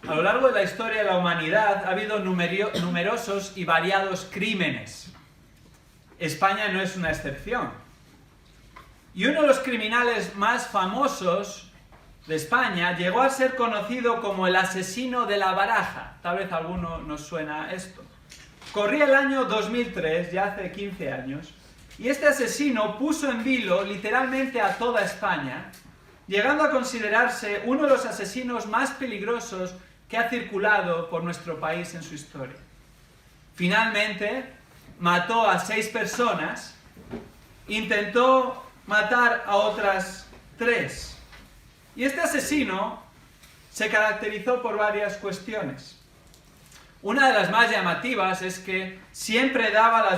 A lo largo de la historia de la humanidad ha habido numerosos y variados crímenes. España no es una excepción. Y uno de los criminales más famosos de España llegó a ser conocido como el asesino de la Baraja. Tal vez a alguno nos suena esto. Corría el año 2003, ya hace 15 años, y este asesino puso en vilo literalmente a toda España, llegando a considerarse uno de los asesinos más peligrosos que ha circulado por nuestro país en su historia. Finalmente, mató a 6 personas, intentó matar a otras 3. Y este asesino se caracterizó por varias cuestiones. Una de las más llamativas es que siempre daba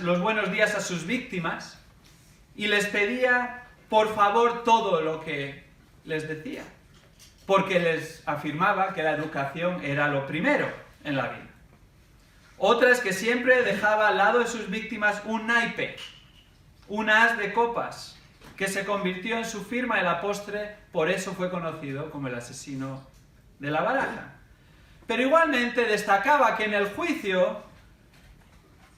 los buenos días a sus víctimas y les pedía por favor todo lo que les decía, porque les afirmaba que la educación era lo primero en la vida. Otra es que siempre dejaba al lado de sus víctimas un naipe, un as de copas, que se convirtió en su firma de la postre, por eso fue conocido como el asesino de la Baraja. Pero igualmente destacaba que en el juicio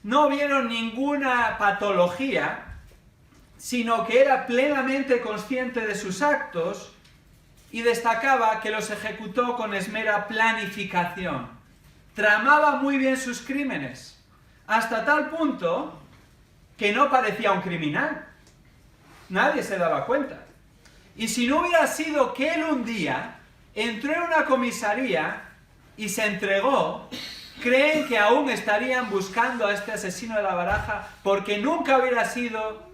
no vieron ninguna patología, sino que era plenamente consciente de sus actos y destacaba que los ejecutó con esmera planificación. Tramaba muy bien sus crímenes, hasta tal punto que no parecía un criminal. Nadie se daba cuenta. Y si no hubiera sido que él un día entró en una comisaría y se entregó, creen que aún estarían buscando a este asesino de la Baraja porque nunca hubiera sido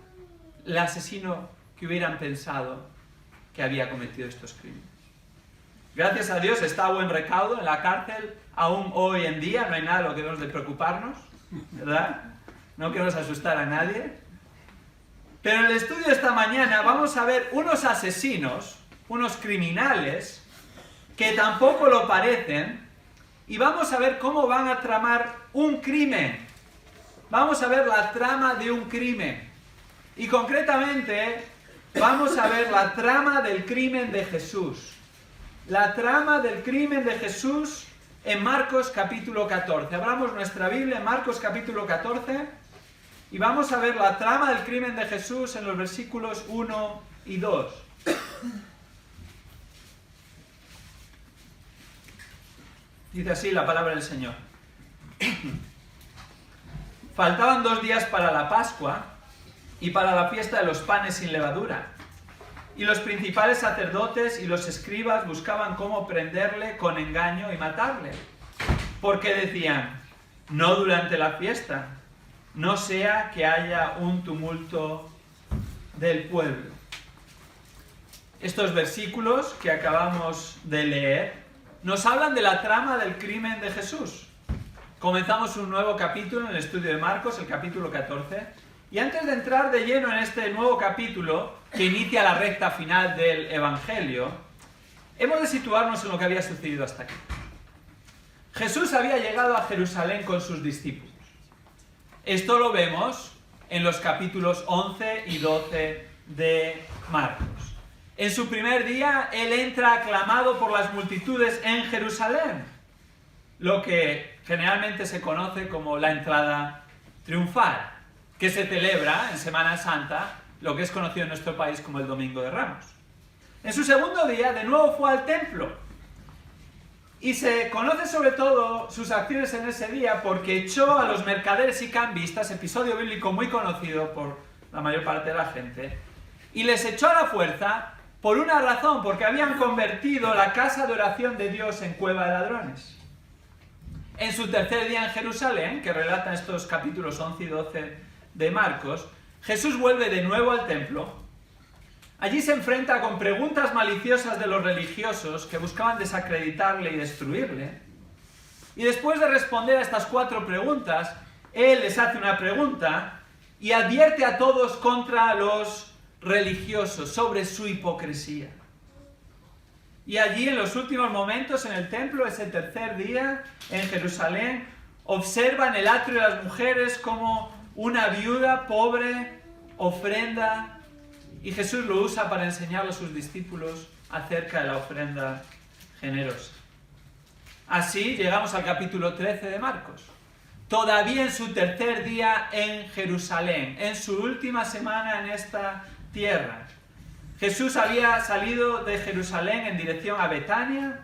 el asesino que hubieran pensado que había cometido estos crímenes. Gracias a Dios está a buen recaudo en la cárcel, aún hoy en día, no hay nada de lo que debemos de preocuparnos, ¿verdad? No queremos asustar a nadie. Pero en el estudio de esta mañana vamos a ver unos asesinos, unos criminales, que tampoco lo parecen, y vamos a ver cómo van a tramar un crimen. Vamos a ver la trama de un crimen. Y concretamente, vamos a ver la trama del crimen de Jesús. La trama del crimen de Jesús en Marcos capítulo 14. Abramos nuestra Biblia en Marcos capítulo 14 y vamos a ver la trama del crimen de Jesús en los versículos 1 y 2. Dice así la palabra del Señor. Faltaban 2 días para la Pascua y para la fiesta de los panes sin levadura. Y los principales sacerdotes y los escribas buscaban cómo prenderle con engaño y matarle. Porque decían, no durante la fiesta, no sea que haya un tumulto del pueblo. Estos versículos que acabamos de leer nos hablan de la trama del crimen de Jesús. Comenzamos un nuevo capítulo en el estudio de Marcos, el capítulo 14. Y antes de entrar de lleno en este nuevo capítulo, que inicia la recta final del Evangelio, hemos de situarnos en lo que había sucedido hasta aquí. Jesús había llegado a Jerusalén con sus discípulos. Esto lo vemos en los capítulos 11 y 12 de Marcos. En su primer día, Él entra aclamado por las multitudes en Jerusalén, lo que generalmente se conoce como la entrada triunfal, que se celebra en Semana Santa, lo que es conocido en nuestro país como el Domingo de Ramos. En su segundo día, de nuevo fue al templo. Y se conoce sobre todo sus acciones en ese día porque echó a los mercaderes y cambistas, episodio bíblico muy conocido por la mayor parte de la gente, y les echó a la fuerza por una razón, porque habían convertido la casa de oración de Dios en cueva de ladrones. En su tercer día en Jerusalén, que relatan estos capítulos 11 y 12 de Marcos, Jesús vuelve de nuevo al templo. Allí se enfrenta con preguntas maliciosas de los religiosos que buscaban desacreditarle y destruirle. Y después de responder a estas 4 preguntas, Él les hace una pregunta y advierte a todos contra los religiosos, sobre su hipocresía. Y allí en los últimos momentos en el templo, ese tercer día en Jerusalén, observan el atrio de las mujeres como una viuda pobre ofrenda, y Jesús lo usa para enseñar a sus discípulos acerca de la ofrenda generosa. Así llegamos al capítulo 13 de Marcos. Todavía en su tercer día en Jerusalén, en su última semana en esta tierra. Jesús había salido de Jerusalén en dirección a Betania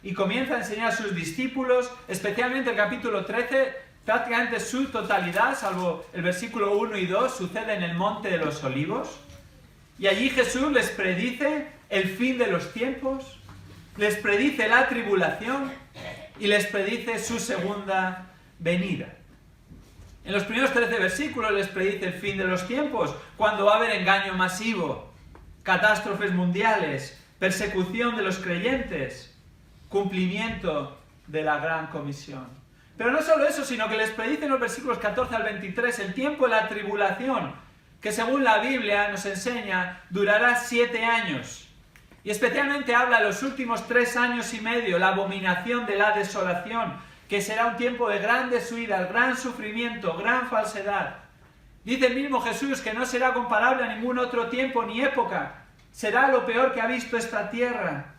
y comienza a enseñar a sus discípulos, especialmente el capítulo 13, prácticamente su totalidad, salvo el versículo 1 y 2, sucede en el Monte de los Olivos. Y allí Jesús les predice el fin de los tiempos, les predice la tribulación y les predice su segunda venida. En los primeros 13 versículos les predice el fin de los tiempos, cuando va a haber engaño masivo, catástrofes mundiales, persecución de los creyentes, cumplimiento de la gran comisión. Pero no solo eso, sino que les predice en los versículos 14 al 23 el tiempo de la tribulación, que según la Biblia nos enseña, durará 7 años. Y especialmente habla de los últimos 3 años y medio, la abominación de la desolación, que será un tiempo de grandes huidas, gran sufrimiento, gran falsedad. Dice el mismo Jesús que no será comparable a ningún otro tiempo ni época. Será lo peor que ha visto esta tierra.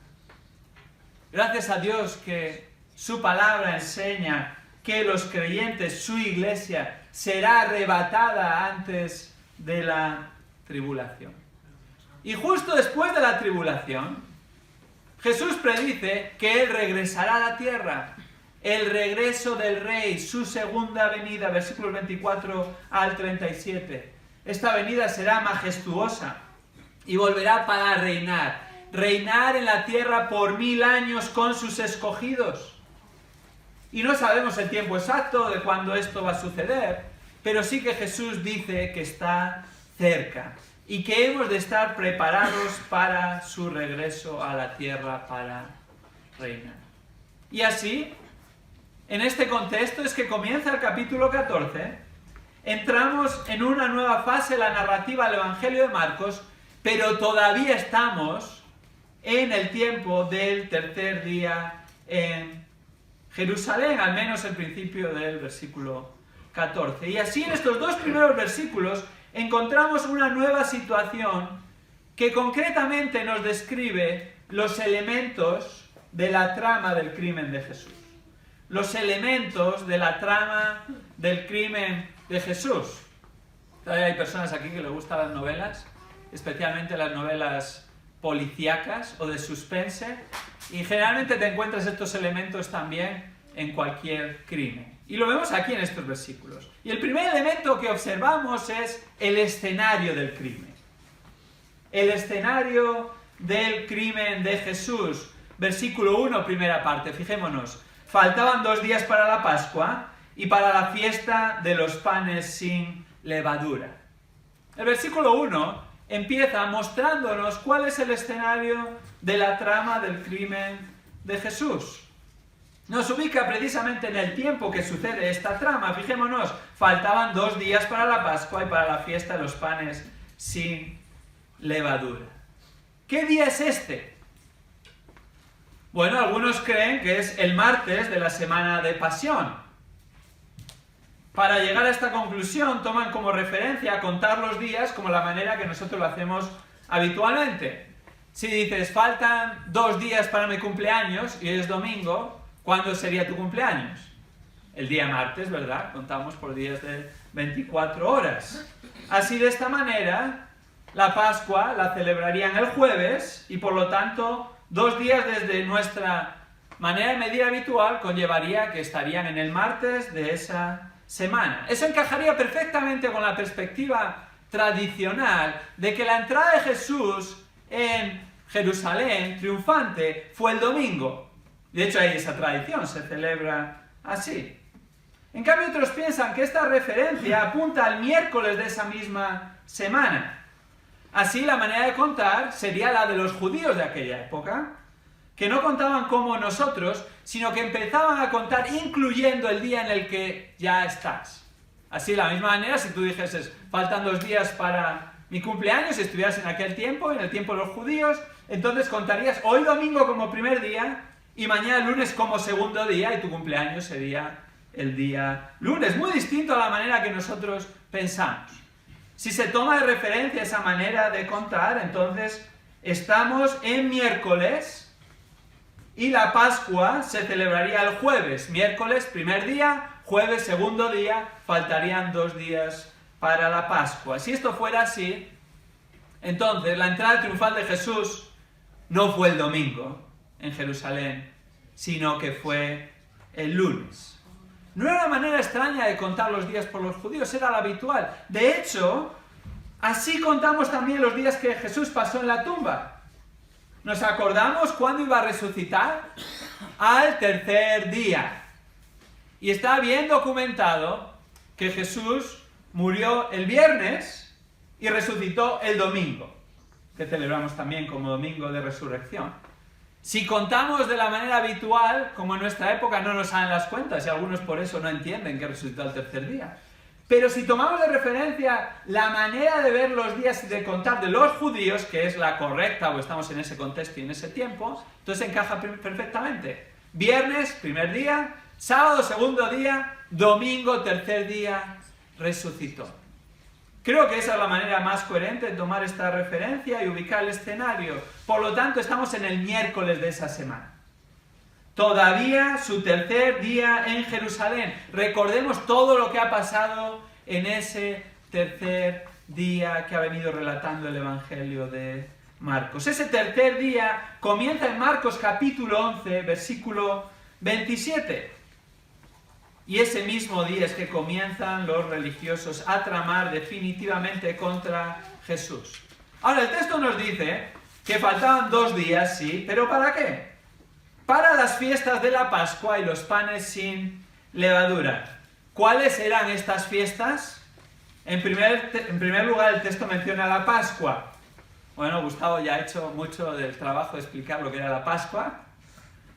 Gracias a Dios que su palabra enseña que los creyentes, su iglesia, será arrebatada antes de la tribulación. Y justo después de la tribulación, Jesús predice que Él regresará a la tierra. El regreso del Rey, su segunda venida, versículos 24 al 37. Esta venida será majestuosa y volverá para reinar. Reinar en la tierra por 1000 años con sus escogidos. Y no sabemos el tiempo exacto de cuándo esto va a suceder, pero sí que Jesús dice que está cerca y que hemos de estar preparados para su regreso a la tierra para reinar. Y así, en este contexto es que comienza el capítulo 14, entramos en una nueva fase de la narrativa del Evangelio de Marcos, pero todavía estamos en el tiempo del tercer día en Jerusalén, al menos el principio del versículo 14. Y así en estos dos primeros versículos encontramos una nueva situación que concretamente nos describe los elementos de la trama del crimen de Jesús. Los elementos de la trama del crimen de Jesús. Todavía hay personas aquí que les gustan las novelas, especialmente las novelas policíacas o de suspense, y generalmente te encuentras estos elementos también en cualquier crimen. Y lo vemos aquí en estos versículos. Y el primer elemento que observamos es el escenario del crimen. El escenario del crimen de Jesús. Versículo 1, primera parte, fijémonos. Faltaban 2 días para la Pascua y para la fiesta de los panes sin levadura. El versículo 1 empieza mostrándonos cuál es el escenario de la trama del crimen de Jesús. Nos ubica precisamente en el tiempo que sucede esta trama. Fijémonos, faltaban 2 días para la Pascua y para la fiesta de los panes sin levadura. ¿Qué día es este? Bueno, algunos creen que es el martes de la semana de Pasión. Para llegar a esta conclusión toman como referencia contar los días como la manera que nosotros lo hacemos habitualmente. Si dices, faltan 2 días para mi cumpleaños y es domingo, ¿cuándo sería tu cumpleaños? El día martes, ¿verdad? Contamos por días de 24 horas. Así, de esta manera, la Pascua la celebrarían el jueves y por lo tanto 2 días desde nuestra manera de medir habitual conllevaría que estarían en el martes de esa semana. Eso encajaría perfectamente con la perspectiva tradicional de que la entrada de Jesús en Jerusalén triunfante fue el domingo. De hecho hay esa tradición, se celebra así. En cambio otros piensan que esta referencia apunta al miércoles de esa misma semana. Así la manera de contar sería la de los judíos de aquella época, que no contaban como nosotros, sino que empezaban a contar incluyendo el día en el que ya estás. Así, de la misma manera, si tú dijeses, faltan 2 días para mi cumpleaños, si estuvieras en aquel tiempo, en el tiempo de los judíos, entonces contarías hoy domingo como primer día y mañana lunes como segundo día y tu cumpleaños sería el día lunes. Muy distinto a la manera que nosotros pensamos. Si se toma de referencia esa manera de contar, entonces estamos en miércoles y la Pascua se celebraría el jueves, miércoles primer día, jueves segundo día, faltarían 2 días para la Pascua. Si esto fuera así, entonces la entrada triunfal de Jesús no fue el domingo en Jerusalén, sino que fue el lunes. No era una manera extraña de contar los días por los judíos, era la habitual. De hecho, así contamos también los días que Jesús pasó en la tumba. ¿Nos acordamos cuándo iba a resucitar? Al tercer día. Y está bien documentado que Jesús murió el viernes y resucitó el domingo, que celebramos también como domingo de resurrección. Si contamos de la manera habitual, como en nuestra época no nos salen las cuentas y algunos por eso no entienden que resucitó al tercer día. Pero si tomamos de referencia la manera de ver los días y de contar de los judíos, que es la correcta, o estamos en ese contexto y en ese tiempo, entonces encaja perfectamente. Viernes, primer día, sábado, segundo día, domingo, tercer día, resucitó. Creo que esa es la manera más coherente de tomar esta referencia y ubicar el escenario. Por lo tanto, estamos en el miércoles de esa semana. Todavía su tercer día en Jerusalén. Recordemos todo lo que ha pasado en ese tercer día que ha venido relatando el Evangelio de Marcos. Ese tercer día comienza en Marcos capítulo 11, versículo 27. Y ese mismo día es que comienzan los religiosos a tramar definitivamente contra Jesús. Ahora, el texto nos dice que faltaban 2 días, sí, pero ¿para qué? Para las fiestas de la Pascua y los panes sin levadura. ¿Cuáles eran estas fiestas? En primer lugar, el texto menciona la Pascua. Bueno, Gustavo ya ha hecho mucho del trabajo de explicar lo que era la Pascua,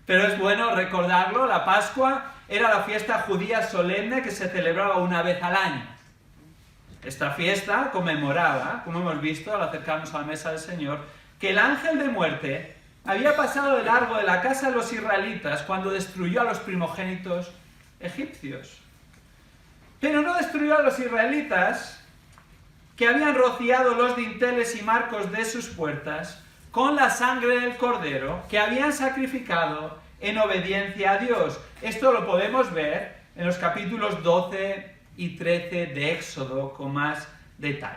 pero es bueno recordarlo. La Pascua era la fiesta judía solemne que se celebraba una vez al año. Esta fiesta conmemoraba, como hemos visto al acercarnos a la mesa del Señor, que el ángel de muerte había pasado de largo de la casa de los israelitas cuando destruyó a los primogénitos egipcios. Pero no destruyó a los israelitas que habían rociado los dinteles y marcos de sus puertas con la sangre del cordero que habían sacrificado en obediencia a Dios. Esto lo podemos ver en los capítulos 12 y 13 de Éxodo con más detalle.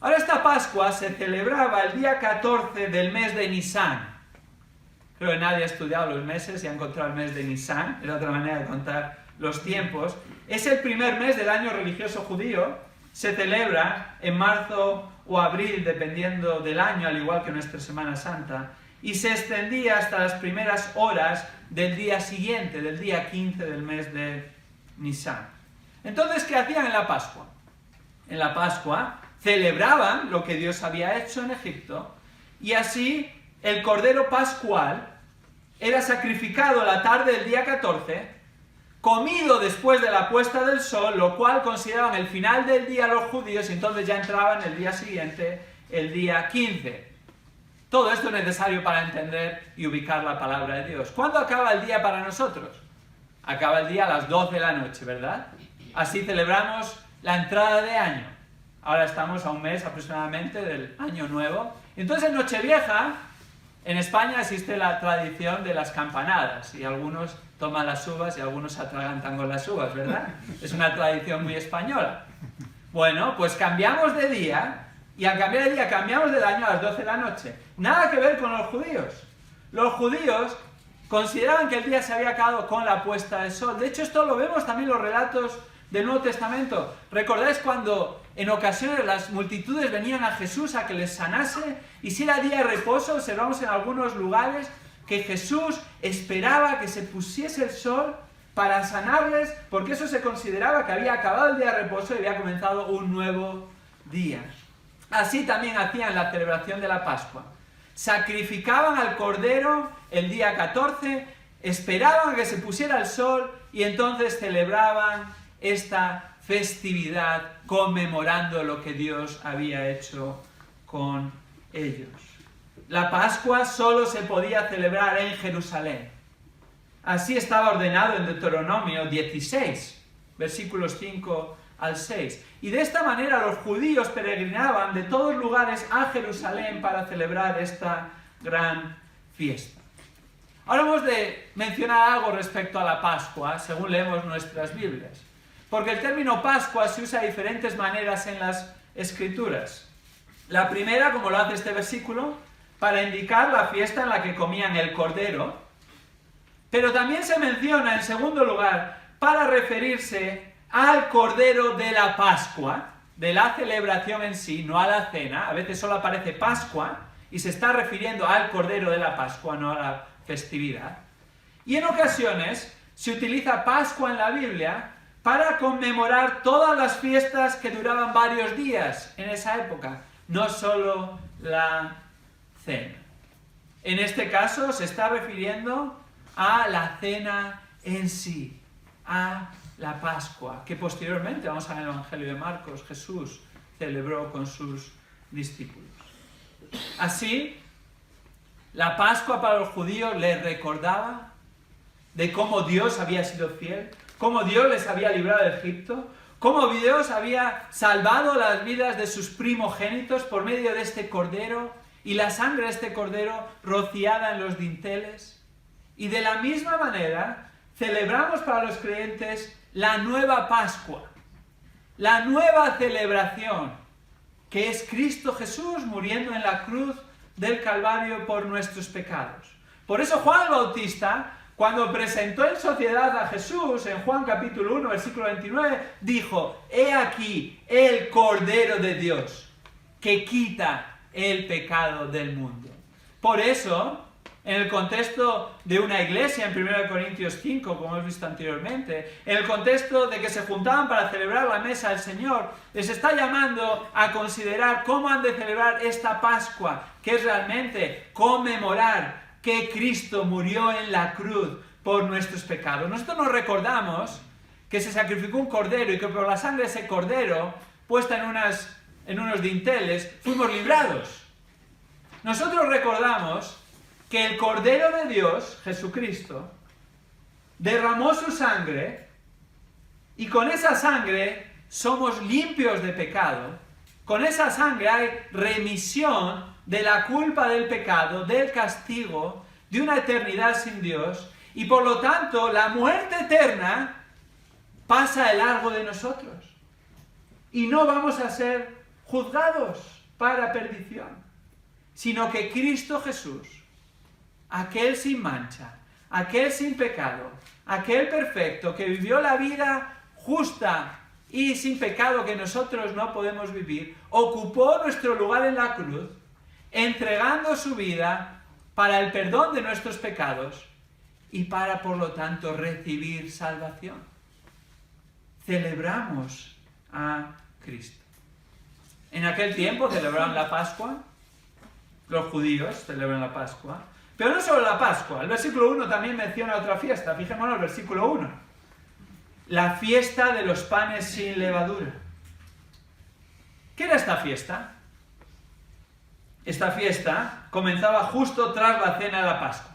Ahora, esta Pascua se celebraba el día 14 del mes de Nisán. Creo que nadie ha estudiado los meses y ha encontrado el mes de Nisán, era otra manera de contar los tiempos. Es el primer mes del año religioso judío, se celebra en marzo o abril, dependiendo del año, al igual que nuestra Semana Santa, y se extendía hasta las primeras horas del día siguiente, del día 15 del mes de Nisán. Entonces, ¿qué hacían en la Pascua? En la Pascua celebraban lo que Dios había hecho en Egipto, y así el cordero pascual era sacrificado la tarde del día 14, comido después de la puesta del sol, lo cual consideraban el final del día los judíos, y entonces ya entraban el día siguiente, el día 15. Todo esto es necesario para entender y ubicar la palabra de Dios. ¿Cuándo acaba el día para nosotros? Acaba el día a las 12 de la noche, ¿verdad? Así celebramos la entrada de año. Ahora estamos a un mes aproximadamente del año nuevo. Entonces en Nochevieja, en España existe la tradición de las campanadas, y algunos toman las uvas y algunos se atragantan con las uvas, ¿verdad? Es una tradición muy española. Bueno, pues cambiamos de día, y al cambiar de día cambiamos del año a las 12 de la noche. Nada que ver con los judíos. Los judíos consideraban que el día se había acabado con la puesta del sol. De hecho, esto lo vemos también en los relatos del Nuevo Testamento. ¿Recordáis cuando en ocasiones las multitudes venían a Jesús a que les sanase? Y si era día de reposo, observamos en algunos lugares que Jesús esperaba que se pusiese el sol para sanarles, porque eso se consideraba que había acabado el día de reposo y había comenzado un nuevo día. Así también hacían la celebración de la Pascua. Sacrificaban al cordero el día 14, esperaban a que se pusiera el sol y entonces celebraban esta festividad conmemorando lo que Dios había hecho con ellos. La Pascua solo se podía celebrar en Jerusalén. Así estaba ordenado en Deuteronomio 16, versículos 5 al 6. Y de esta manera los judíos peregrinaban de todos lugares a Jerusalén para celebrar esta gran fiesta. Ahora hemos de mencionar algo respecto a la Pascua, según leemos nuestras Biblias. Porque el término Pascua se usa de diferentes maneras en las Escrituras. La primera, como lo hace este versículo, para indicar la fiesta en la que comían el cordero. Pero también se menciona, en segundo lugar, para referirse al cordero de la Pascua, de la celebración en sí, no a la cena. A veces solo aparece Pascua y se está refiriendo al cordero de la Pascua, no a la festividad. Y en ocasiones se utiliza Pascua en la Biblia para conmemorar todas las fiestas que duraban varios días en esa época, no solo la cena. En este caso se está refiriendo a la cena en sí, a la Pascua, que posteriormente, vamos a ver en el Evangelio de Marcos, Jesús celebró con sus discípulos. Así, la Pascua para los judíos les recordaba de cómo Dios había sido fiel, cómo Dios les había librado de Egipto, cómo Dios había salvado las vidas de sus primogénitos por medio de este cordero y la sangre de este cordero rociada en los dinteles. Y de la misma manera celebramos para los creyentes la nueva Pascua, la nueva celebración, que es Cristo Jesús muriendo en la cruz del Calvario por nuestros pecados. Por eso Juan el Bautista, cuando presentó en sociedad a Jesús, en Juan capítulo 1, versículo 29, dijo: «He aquí el Cordero de Dios, que quita el pecado del mundo». Por eso, en el contexto de una iglesia, en 1 Corintios 5, como hemos visto anteriormente, en el contexto de que se juntaban para celebrar la mesa del Señor, les está llamando a considerar cómo han de celebrar esta Pascua, que es realmente conmemorar que Cristo murió en la cruz por nuestros pecados. Nosotros nos recordamos que se sacrificó un cordero y que por la sangre de ese cordero, puesta en unos dinteles, fuimos librados. Nosotros recordamos que el Cordero de Dios, Jesucristo, derramó su sangre y con esa sangre somos limpios de pecado. Con esa sangre hay remisión de la culpa del pecado, del castigo, de una eternidad sin Dios, y por lo tanto la muerte eterna pasa de largo de nosotros y no vamos a ser juzgados para perdición, sino que Cristo Jesús, aquel sin mancha, aquel sin pecado, aquel perfecto que vivió la vida justa y sin pecado que nosotros no podemos vivir, ocupó nuestro lugar en la cruz, entregando su vida para el perdón de nuestros pecados y para, por lo tanto, recibir salvación. Celebramos a Cristo. En aquel tiempo celebraban la Pascua, los judíos celebran la Pascua, pero no solo la Pascua. El versículo 1 también menciona otra fiesta. Fijémonos en el versículo 1. La fiesta de los panes sin levadura. ¿Qué era esta fiesta? Esta fiesta comenzaba justo tras la cena de la Pascua.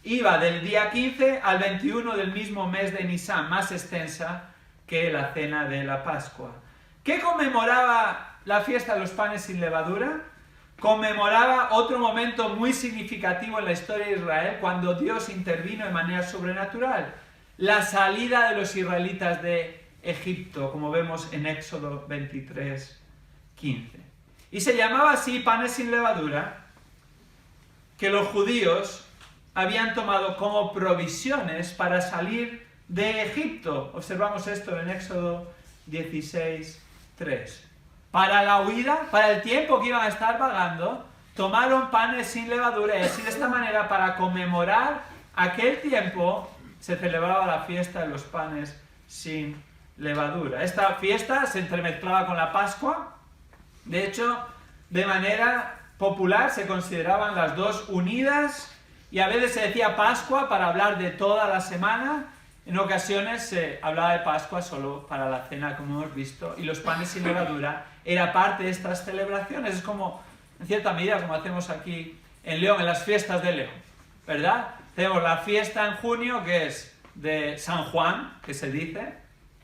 Iba del día 15 al 21 del mismo mes de Nisan, más extensa que la cena de la Pascua. ¿Qué conmemoraba la fiesta de los panes sin levadura? Conmemoraba otro momento muy significativo en la historia de Israel, cuando Dios intervino de manera sobrenatural. La salida de los israelitas de Egipto, como vemos en Éxodo 23, 15. Y se llamaba así panes sin levadura, que los judíos habían tomado como provisiones para salir de Egipto. Observamos esto en Éxodo 16, 3. Para la huida, para el tiempo que iban a estar vagando, tomaron panes sin levadura y así de esta manera, para conmemorar aquel tiempo, se celebraba la fiesta de los panes sin levadura. Esta fiesta se entremezclaba con la Pascua. De hecho, de manera popular se consideraban las dos unidas y a veces se decía Pascua para hablar de toda la semana. En ocasiones se hablaba de Pascua solo para la cena, como hemos visto, y los panes sin levadura era parte de estas celebraciones. Es como, en cierta medida, como hacemos aquí en León, en las fiestas de León, ¿verdad? Tenemos la fiesta en junio, que es de San Juan, que se dice,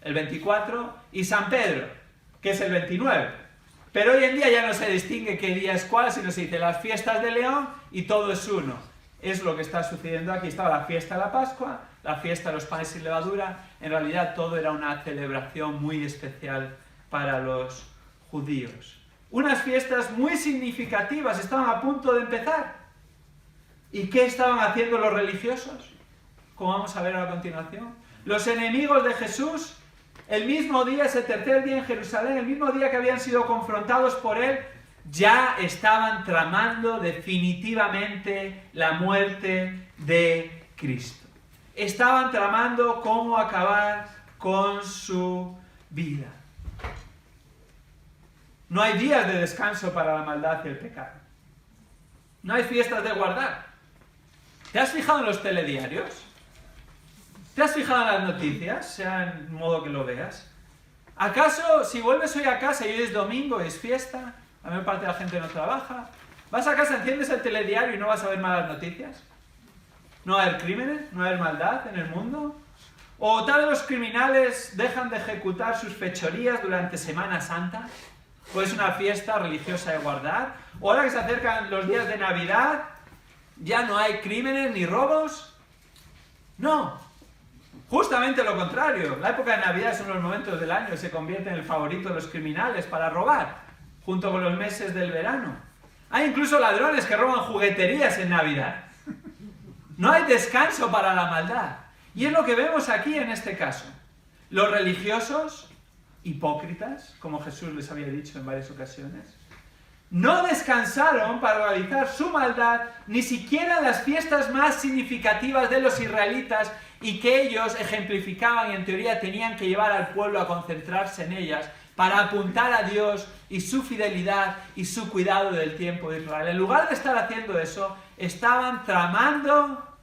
el 24, y San Pedro, que es el 29. Pero hoy en día ya no se distingue qué día es cuál, sino se dice las fiestas de León y todo es uno. es lo que está sucediendo aquí. Estaba la fiesta de la Pascua, la fiesta de los panes sin levadura. En realidad todo era una celebración muy especial para los judíos. Unas fiestas muy significativas estaban a punto de empezar. ¿Y qué estaban haciendo los religiosos? Como vamos a ver a continuación. Los enemigos de Jesús, el mismo día, ese tercer día en Jerusalén, el mismo día que habían sido confrontados por él, ya estaban tramando definitivamente la muerte de Cristo. Estaban tramando cómo acabar con su vida. No hay días de descanso para la maldad y el pecado. No hay fiestas de guardar. ¿Te has fijado en los telediarios? ¿Te has fijado en las noticias? Sea en modo que lo veas. ¿Acaso, si vuelves hoy a casa y hoy es domingo y es fiesta, la mayor parte de la gente no trabaja, vas a casa, enciendes el telediario y no vas a ver malas noticias? ¿No va a haber crímenes? ¿No va a haber maldad en el mundo? ¿O tal vez los criminales dejan de ejecutar sus fechorías durante Semana Santa? ¿O es una fiesta religiosa de guardar? ¿O ahora que se acercan los días de Navidad, ya no hay crímenes ni robos? No. Justamente lo contrario. La época de Navidad es uno de los momentos del año que se convierte en el favorito de los criminales para robar, junto con los meses del verano. Hay incluso ladrones que roban jugueterías en Navidad. No hay descanso para la maldad. Y es lo que vemos aquí en este caso. Los religiosos, hipócritas, como Jesús les había dicho en varias ocasiones, no descansaron para realizar su maldad ni siquiera en las fiestas más significativas de los israelitas y que ellos ejemplificaban y en teoría tenían que llevar al pueblo a concentrarse en ellas para apuntar a Dios y su fidelidad y su cuidado del tiempo de Israel. En lugar de estar haciendo eso, estaban tramando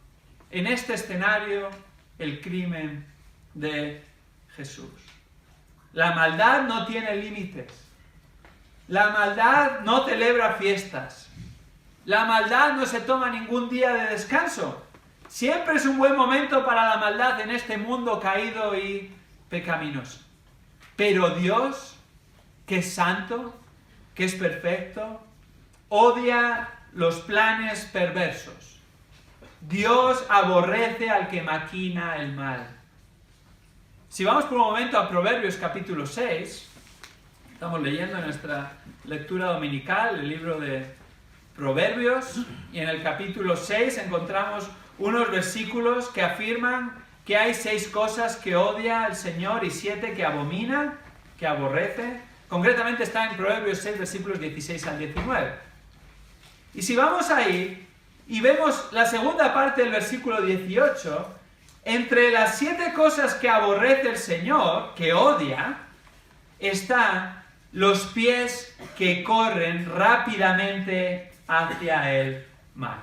en este escenario el crimen de Jesús. La maldad no tiene límites. La maldad no celebra fiestas. La maldad no se toma ningún día de descanso. Siempre es un buen momento para la maldad en este mundo caído y pecaminoso. Pero Dios, que es santo, que es perfecto, odia los planes perversos. Dios aborrece al que maquina el mal. Si vamos por un momento a Proverbios capítulo 6, estamos leyendo en nuestra lectura dominical el libro de Proverbios, y en el capítulo 6 encontramos unos versículos que afirman que hay 6 cosas que odia el Señor y 7 que abomina, que aborrece. Concretamente está en Proverbios 6, versículos 16 al 19. Y si vamos ahí y vemos la segunda parte del versículo 18, entre las 7 cosas que aborrece el Señor, que odia, están los pies que corren rápidamente hacia el mal.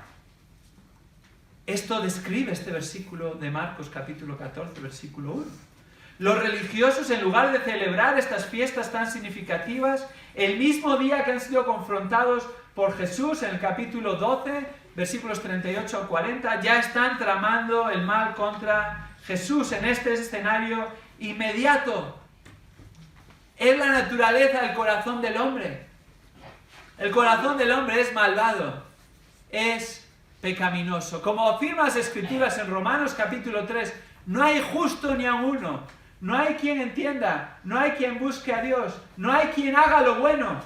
Esto describe este versículo de Marcos capítulo 14, versículo 1. Los religiosos, en lugar de celebrar estas fiestas tan significativas, el mismo día que han sido confrontados por Jesús en el capítulo 12, versículos 38 al 40, ya están tramando el mal contra Jesús en este escenario inmediato. Es la naturaleza del corazón del hombre. El corazón del hombre es malvado, es pecaminoso. Como afirman las Escrituras en Romanos capítulo 3, no hay justo ni a uno, no hay quien entienda, no hay quien busque a Dios, no hay quien haga lo bueno,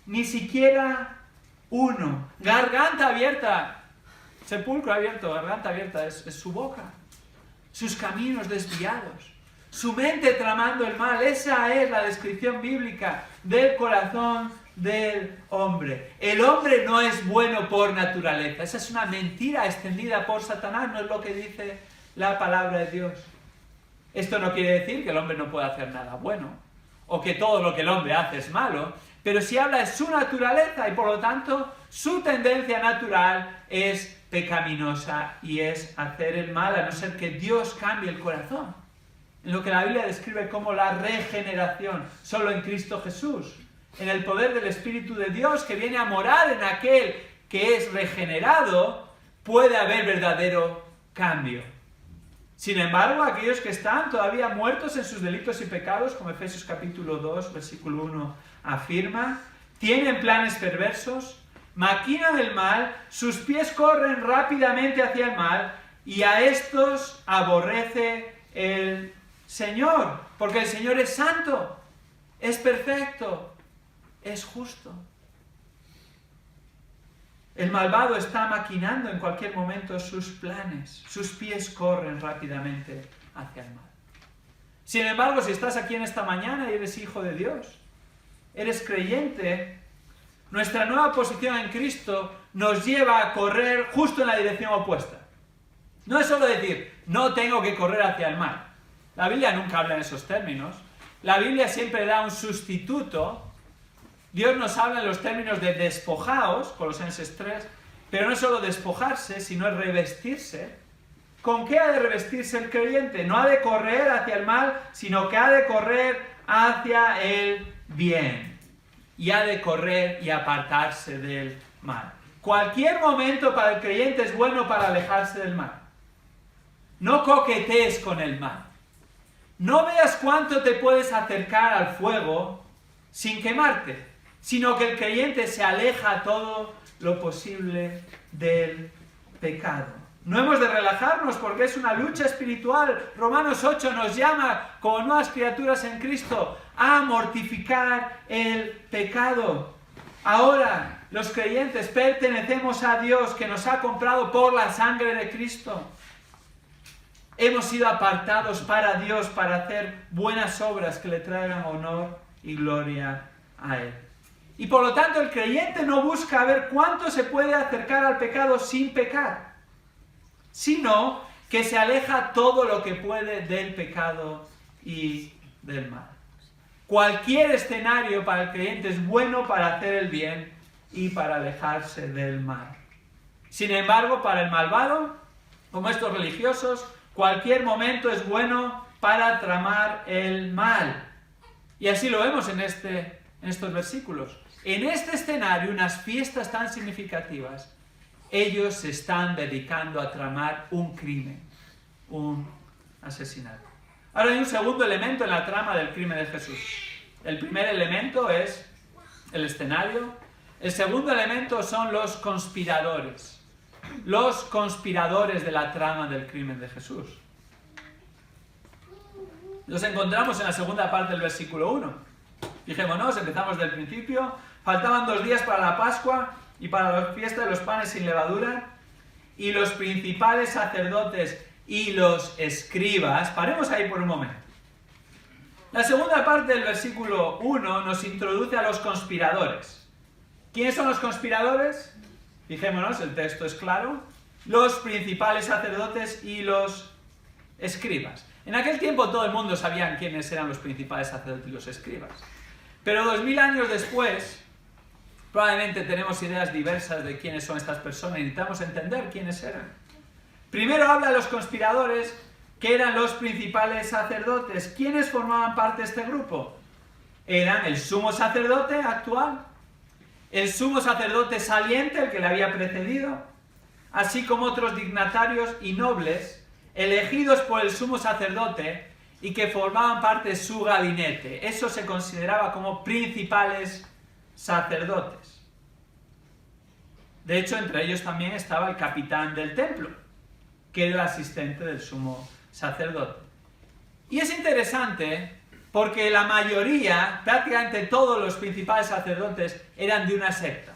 ni siquiera uno. Garganta abierta, sepulcro abierto, garganta abierta, es su boca, sus caminos desviados, su mente tramando el mal. Esa es la descripción bíblica del corazón del hombre. El hombre no es bueno por naturaleza. Esa es una mentira extendida por Satanás, no es lo que dice la palabra de Dios. Esto no quiere decir que el hombre no pueda hacer nada bueno, o que todo lo que el hombre hace es malo, pero si habla de su naturaleza y por lo tanto su tendencia natural es pecaminosa y es hacer el mal, a no ser que Dios cambie el corazón. En lo que la Biblia describe como la regeneración, solo en Cristo Jesús, en el poder del Espíritu de Dios que viene a morar en aquel que es regenerado, puede haber verdadero cambio. Sin embargo, aquellos que están todavía muertos en sus delitos y pecados, como Efesios capítulo 2, versículo 1 afirma, tienen planes perversos, maquinan el mal, sus pies corren rápidamente hacia el mal, y a estos aborrece el Señor, porque el Señor es santo, es perfecto, es justo. El malvado está maquinando en cualquier momento sus planes, sus pies corren rápidamente hacia el mal. Sin embargo, si estás aquí en esta mañana y eres hijo de Dios, eres creyente, nuestra nueva posición en Cristo nos lleva a correr justo en la dirección opuesta. No es solo decir, no tengo que correr hacia el mal. La Biblia nunca habla en esos términos. La Biblia siempre da un sustituto. Dios nos habla en los términos de despojaos, Colosenses 3, pero no es solo despojarse, sino es revestirse. ¿Con qué ha de revestirse el creyente? No ha de correr hacia el mal, sino que ha de correr hacia el bien. Y ha de correr y apartarse del mal. Cualquier momento para el creyente es bueno para alejarse del mal. No coquetees con el mal. No veas cuánto te puedes acercar al fuego sin quemarte, sino que el creyente se aleja todo lo posible del pecado. No hemos de relajarnos porque es una lucha espiritual. Romanos 8 nos llama como nuevas criaturas en Cristo a mortificar el pecado. Ahora, los creyentes pertenecemos a Dios que nos ha comprado por la sangre de Cristo. Hemos sido apartados para Dios para hacer buenas obras que le traigan honor y gloria a Él. Y por lo tanto el creyente no busca ver cuánto se puede acercar al pecado sin pecar, sino que se aleja todo lo que puede del pecado y del mal. Cualquier escenario para el creyente es bueno para hacer el bien y para alejarse del mal. Sin embargo, para el malvado, como estos religiosos, cualquier momento es bueno para tramar el mal. Y así lo vemos en estos versículos. En este escenario, unas fiestas tan significativas, ellos se están dedicando a tramar un crimen, un asesinato. Ahora hay un segundo elemento en la trama del crimen de Jesús. El primer elemento es el escenario. El segundo elemento son los conspiradores. Los conspiradores de la trama del crimen de Jesús. Los encontramos en la segunda parte del versículo 1. Fijémonos, empezamos del principio. Faltaban 2 días para la Pascua y para la fiesta de los panes sin levadura. Y los principales sacerdotes y los escribas. Paremos ahí por un momento. La segunda parte del versículo 1 nos introduce a los conspiradores. ¿Quiénes son los conspiradores? Fijémonos, el texto es claro. Los principales sacerdotes y los escribas. En aquel tiempo todo el mundo sabía quiénes eran los principales sacerdotes y los escribas. Pero 2000 años después, probablemente tenemos ideas diversas de quiénes son estas personas y necesitamos entender quiénes eran. Primero habla de los conspiradores, que eran los principales sacerdotes. ¿Quiénes formaban parte de este grupo? Eran el sumo sacerdote actual, el sumo sacerdote saliente, el que le había precedido, así como otros dignatarios y nobles elegidos por el sumo sacerdote y que formaban parte de su gabinete. Eso se consideraba como principales sacerdotes. De hecho, entre ellos también estaba el capitán del templo, que era el asistente del sumo sacerdote. Y es interesante porque la mayoría, prácticamente todos los principales sacerdotes, eran de una secta,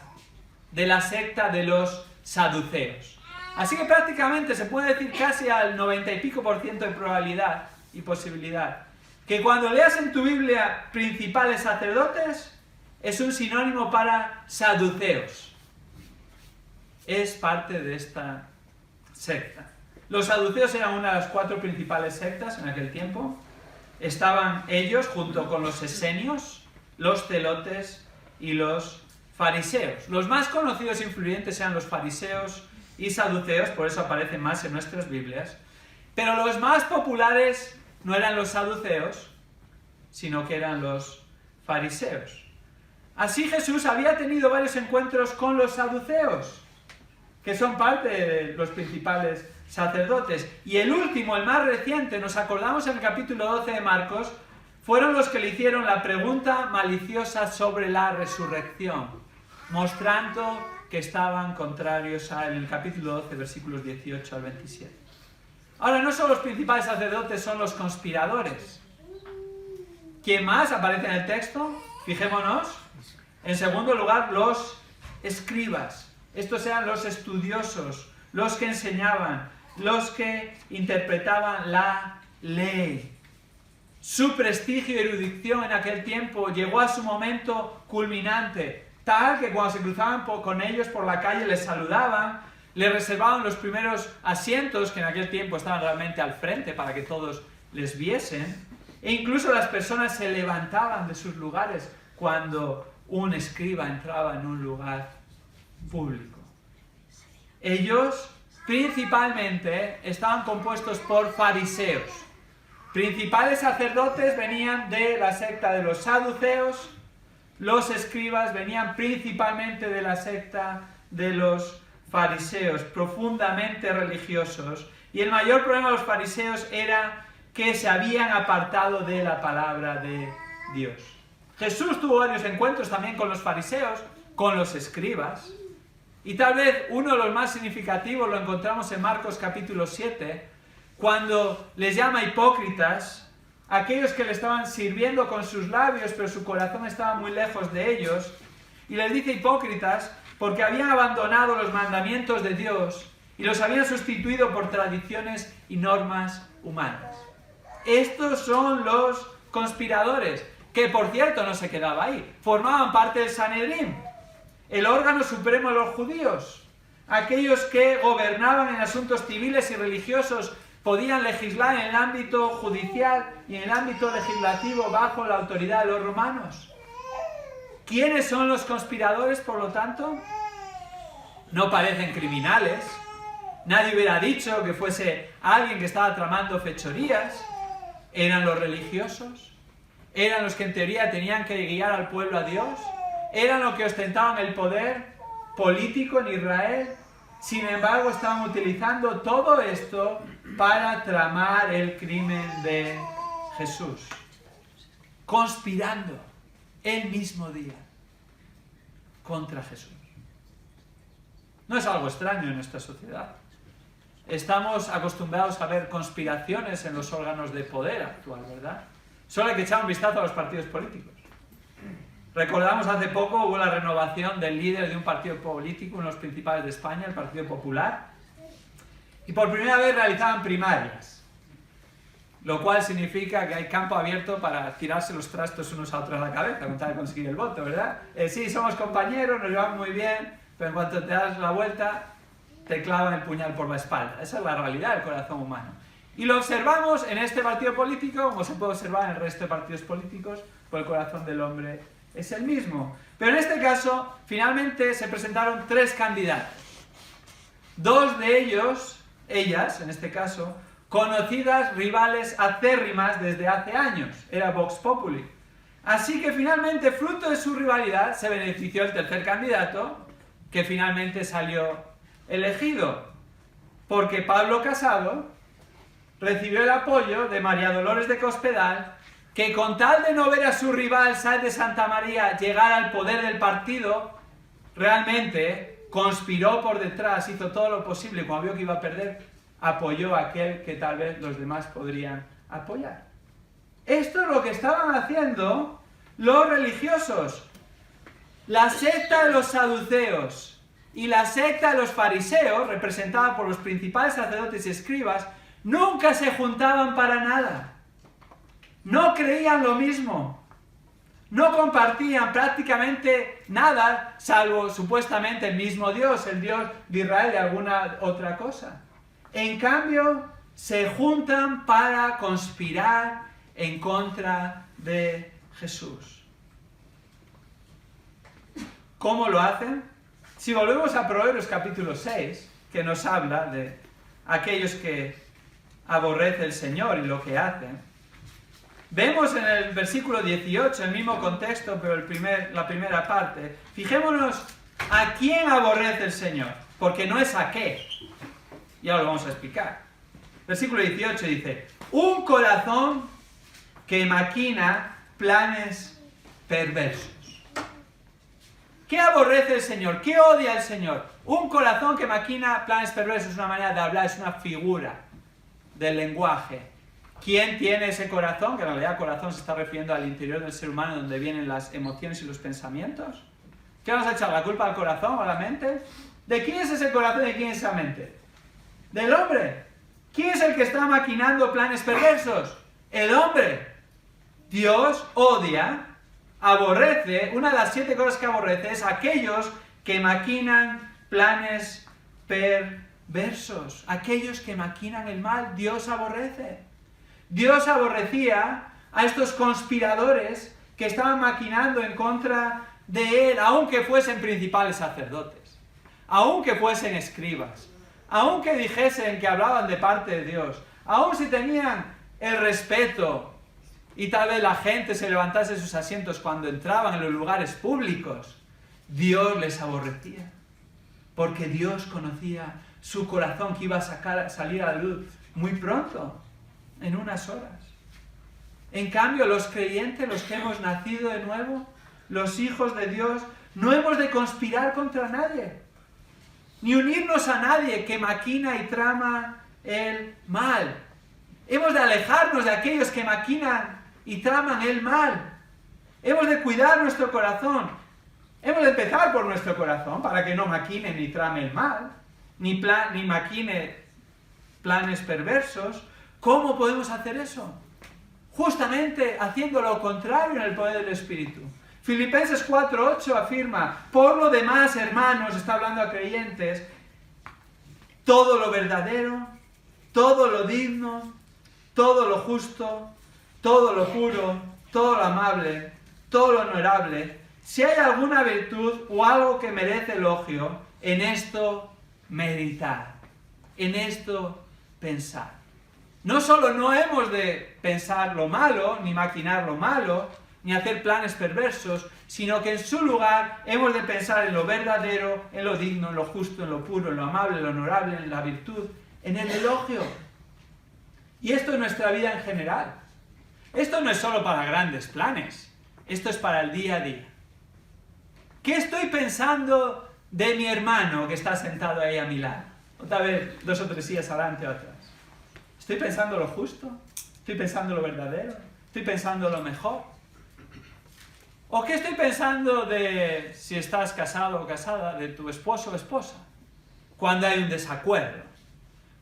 de la secta de los saduceos. Así que prácticamente se puede decir casi al 90 y pico % de probabilidad y posibilidad que cuando leas en tu Biblia principales sacerdotes es un sinónimo para saduceos. Es parte de esta secta. Los saduceos eran una de las 4 principales sectas en aquel tiempo. Estaban ellos junto con los esenios, los celotes y los fariseos. Los más conocidos e influyentes eran los fariseos y saduceos, por eso aparecen más en nuestras Biblias. Pero los más populares no eran los saduceos, sino que eran los fariseos. Así Jesús había tenido varios encuentros con los saduceos, que son parte de los principales sacerdotes. Y el último, el más reciente, nos acordamos en el capítulo 12 de Marcos, fueron los que le hicieron la pregunta maliciosa sobre la resurrección, mostrando que estaban contrarios a él, en el capítulo 12, versículos 18 al 27. Ahora, no solo los principales sacerdotes son los conspiradores. ¿Quién más aparece en el texto? Fijémonos. En segundo lugar, los escribas. Estos eran los estudiosos, los que enseñaban, los que interpretaban la ley. Su prestigio y erudición en aquel tiempo llegó a su momento culminante, tal que cuando se cruzaban con ellos por la calle les saludaban, les reservaban los primeros asientos, que en aquel tiempo estaban realmente al frente para que todos les viesen, e incluso las personas se levantaban de sus lugares cuando un escriba entraba en un lugar público. Ellos principalmente estaban compuestos por fariseos. Principales sacerdotes venían de la secta de los saduceos, los escribas venían principalmente de la secta de los fariseos, profundamente religiosos, y el mayor problema de los fariseos era que se habían apartado de la palabra de Dios. Jesús tuvo varios encuentros también con los fariseos, con los escribas, y tal vez uno de los más significativos lo encontramos en Marcos capítulo 7, cuando les llama hipócritas a aquellos que le estaban sirviendo con sus labios, pero su corazón estaba muy lejos de ellos, y les dice hipócritas porque habían abandonado los mandamientos de Dios y los habían sustituido por tradiciones y normas humanas. Estos son los conspiradores, que por cierto no se quedaba ahí, formaban parte del Sanedrín, el órgano supremo de los judíos. Aquellos que gobernaban en asuntos civiles y religiosos podían legislar en el ámbito judicial y en el ámbito legislativo bajo la autoridad de los romanos. ¿Quiénes son los conspiradores, por lo tanto? No parecen criminales. Nadie hubiera dicho que fuese alguien que estaba tramando fechorías. ¿Eran los religiosos? ¿Eran los que en teoría tenían que guiar al pueblo a Dios? ¿Eran los que ostentaban el poder político en Israel? Sin embargo, estaban utilizando todo esto para tramar el crimen de Jesús. Conspirando el mismo día contra Jesús. No es algo extraño en nuestra sociedad. Estamos acostumbrados a ver conspiraciones en los órganos de poder actual, ¿verdad? Solo hay que echar un vistazo a los partidos políticos. Recordamos hace poco hubo la renovación del líder de un partido político, uno de los principales de España, el Partido Popular, y por primera vez realizaban primarias, lo cual significa que hay campo abierto para tirarse los trastos unos a otros a la cabeza, con tal de conseguir el voto, ¿verdad? Sí, somos compañeros, nos llevamos muy bien, pero en cuanto te das la vuelta, te clavan el puñal por la espalda. Esa es la realidad del corazón humano. Y lo observamos en este partido político, como se puede observar en el resto de partidos políticos, por el corazón del hombre es el mismo. Pero en este caso, finalmente se presentaron 3 candidatos. 2 de ellos, ellas, en este caso, conocidas rivales acérrimas desde hace años. Era Vox Populi. Así que finalmente, fruto de su rivalidad, se benefició el tercer candidato, que finalmente salió elegido. Porque Pablo Casado recibió el apoyo de María Dolores de Cospedal, que con tal de no ver a su rival Sáenz de Santa María llegar al poder del partido, realmente conspiró por detrás, hizo todo lo posible, y cuando vio que iba a perder, apoyó a aquel que tal vez los demás podrían apoyar. Esto es lo que estaban haciendo los religiosos. La secta de los saduceos y la secta de los fariseos, representada por los principales sacerdotes y escribas, nunca se juntaban para nada. No creían lo mismo. No compartían prácticamente nada, salvo supuestamente el mismo Dios, el Dios de Israel, y alguna otra cosa. En cambio, se juntan para conspirar en contra de Jesús. ¿Cómo lo hacen? Si volvemos a Proverbios capítulo 6, que nos habla de aquellos que aborrece el Señor y lo que hacen, vemos en el versículo 18, el mismo contexto, pero la primera parte. Fijémonos a quién aborrece el Señor, porque no es a qué. Ya lo vamos a explicar. Versículo 18 dice: un corazón que maquina planes perversos. ¿Qué aborrece el Señor? ¿Qué odia el Señor? Un corazón que maquina planes perversos es una manera de hablar, es una figura del lenguaje. ¿Quién tiene ese corazón? Que en realidad corazón se está refiriendo al interior del ser humano, donde vienen las emociones y los pensamientos. ¿Qué vamos a echar? ¿La culpa al corazón o a la mente? ¿De quién es ese corazón y de quién es esa mente? Del hombre. ¿Quién es el que está maquinando planes perversos? El hombre. Dios odia, aborrece, una de las 7 cosas que aborrece es aquellos que maquinan planes perversos. Aquellos que maquinan el mal, Dios aborrece. Dios aborrecía a estos conspiradores que estaban maquinando en contra de Él, aunque fuesen principales sacerdotes, aunque fuesen escribas, aunque dijesen que hablaban de parte de Dios, aun si tenían el respeto y tal vez la gente se levantase de sus asientos cuando entraban en los lugares públicos, Dios les aborrecía, porque Dios conocía su corazón que iba a salir a la luz muy pronto, en unas horas. En cambio, los creyentes, los que hemos nacido de nuevo, los hijos de Dios, no hemos de conspirar contra nadie, ni unirnos a nadie que maquina y trama el mal. Hemos de alejarnos de aquellos que maquinan y traman el mal. Hemos de cuidar nuestro corazón. Hemos de empezar por nuestro corazón para que no maquine ni trame el mal, ni maquine planes perversos. ¿Cómo podemos hacer eso? Justamente haciendo lo contrario en el poder del Espíritu. Filipenses 4:8 afirma: por lo demás, hermanos, está hablando a creyentes, todo lo verdadero, todo lo digno, todo lo justo, todo lo puro, todo lo amable, todo lo honorable, si hay alguna virtud o algo que merece elogio, en esto meditar, en esto pensar. No solo no hemos de pensar lo malo, ni maquinar lo malo, ni hacer planes perversos, sino que en su lugar hemos de pensar en lo verdadero, en lo digno, en lo justo, en lo puro, en lo amable, en lo honorable, en la virtud, en el elogio. Y esto es nuestra vida en general. Esto no es solo para grandes planes, esto es para el día a día. ¿Qué estoy pensando de mi hermano que está sentado ahí a mi lado? Otra vez, 2 o 3 sillas adelante o atrás. ¿Estoy pensando lo justo? ¿Estoy pensando lo verdadero? ¿Estoy pensando lo mejor? ¿O qué estoy pensando de si estás casado o casada, de tu esposo o esposa? Cuando hay un desacuerdo,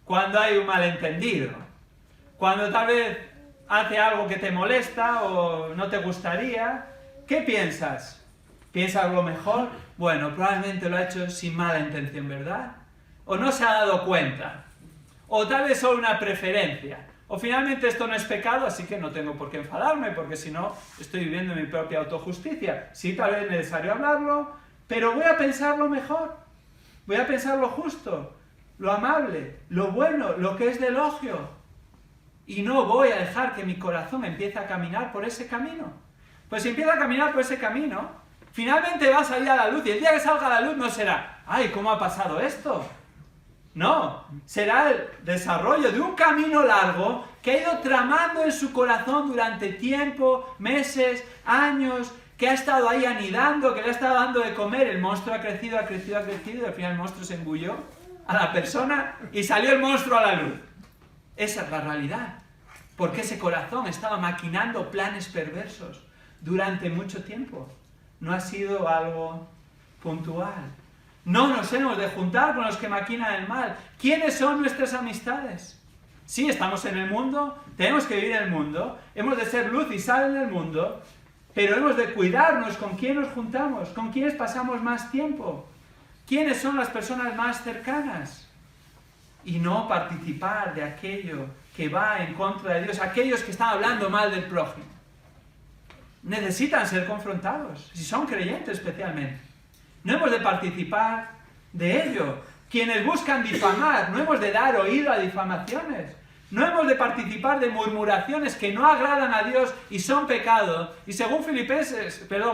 cuando hay un malentendido, cuando tal vez hace algo que te molesta o no te gustaría, ¿qué piensas? ¿Piensas lo mejor? Bueno, probablemente lo ha hecho sin mala intención, ¿verdad? ¿O no se ha dado cuenta? O tal vez solo una preferencia. O finalmente esto no es pecado, así que no tengo por qué enfadarme, porque si no, estoy viviendo mi propia autojusticia. Sí, tal vez es necesario hablarlo, pero voy a pensar lo mejor. Voy a pensar lo justo, lo amable, lo bueno, lo que es de elogio. Y no voy a dejar que mi corazón empiece a caminar por ese camino. Pues si empieza a caminar por ese camino, finalmente va a salir a la luz. Y el día que salga a la luz no será, ¡ay, cómo ha pasado esto! No, será el desarrollo de un camino largo que ha ido tramando en su corazón durante tiempo, meses, años, que ha estado ahí anidando, que le ha estado dando de comer. El monstruo ha crecido, ha crecido, ha crecido, y al final el monstruo se engulló a la persona y salió el monstruo a la luz. Esa es la realidad, porque ese corazón estaba maquinando planes perversos durante mucho tiempo. No ha sido algo puntual. No nos hemos de juntar con los que maquinan el mal. ¿Quiénes son nuestras amistades? Sí, estamos en el mundo, tenemos que vivir en el mundo, hemos de ser luz y sal en el mundo, pero hemos de cuidarnos con quién nos juntamos, con quiénes pasamos más tiempo, quiénes son las personas más cercanas, y no participar de aquello que va en contra de Dios, aquellos que están hablando mal del prójimo. Necesitan ser confrontados, si son creyentes especialmente. No hemos de participar de ello. Quienes buscan difamar, no hemos de dar oído a difamaciones. No hemos de participar de murmuraciones que no agradan a Dios y son pecado. Y según